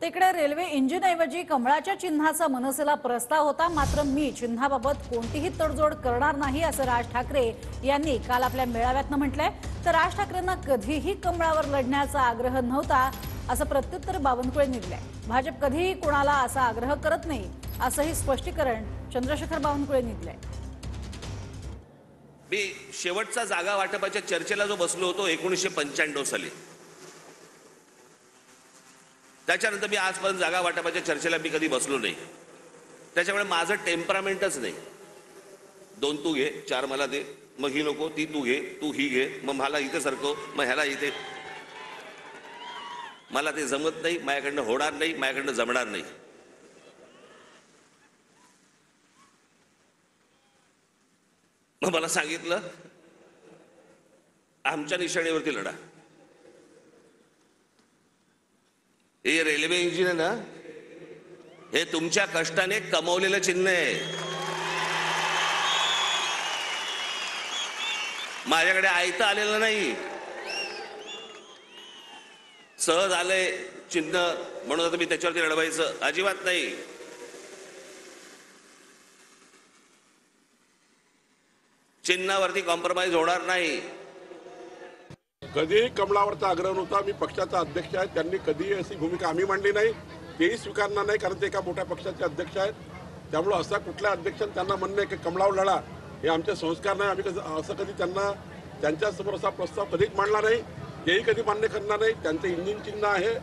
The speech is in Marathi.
तिकडे रेल्वे इंजिनऐवजी कमळाच्या चिन्हाचा मनसेला प्रस्ताव होता, मात्र मी चिन्हाबाबत कोणतीही तडजोड करणार नाही असं राज ठाकरे यांनी काल आपल्या मेळाव्यात म्हटलंय। तर राज ठाकरेंना कधीही कमळावर लढण्याचा आग्रह नव्हता असं प्रत्युत्तर बावनकुळेंनी दिलंय। भाजप कधीही कोणाला असा आग्रह करत नाही असंही स्पष्टीकरण चंद्रशेखर बावनकुळेंनी दिलंय। मी शेवटचा जागा वाटपाच्या चर्चेला जो बसलो होतो 1995 साली, त्याच्यानंतर मी आजपर्यंत जागा वाटपाच्या चर्चेला मी कधी बसलो नाही। त्याच्यामुळे माझं टेम्परामेंटच नाही। 2 तू घे, 4 मला दे, मग ही नको, ती तू घे, तू ही घे, मग मला इथे सरकव, मग ह्याला इथे। मला ते जमत नाही, माझ्याकडनं होणार नाही, माझ्याकडनं जमणार नाही। मग मला सांगितलं आमच्या निशाणीवरती लढा। हे रेल्वे इंजिन आहे ना, हे तुमच्या कष्टाने कमवलेलं चिन्ह आहे। माझ्याकडे आयतं आलेलं नाही, सहज आलंय चिन्ह म्हणून आता मी त्याच्यावरती लढवायचं अजिबात नाही। चिन्हावरती कॉम्प्रोमाइज होणार नाही। कधीही कमळावरचा आग्रह नव्हता। मी पक्षाचा अध्यक्ष आहे, त्यांनी कधीही अशी भूमिका आम्ही मांडली नाही, तेही स्वीकारणार नाही, कारण ते एका मोठ्या पक्षाचे अध्यक्ष आहेत। त्यामुळे असा कुठल्या अध्यक्षांनी त्यांना म्हणणे की कमळावर लढा हे आमचे संस्कार नाही। आम्ही असं कधी त्यांना त्यांच्यासमोर असा प्रस्ताव कधीच मांडला नाही, तेही कधी मान्य करणार नाही। त्यांचं इंजिन चिन्ह आहे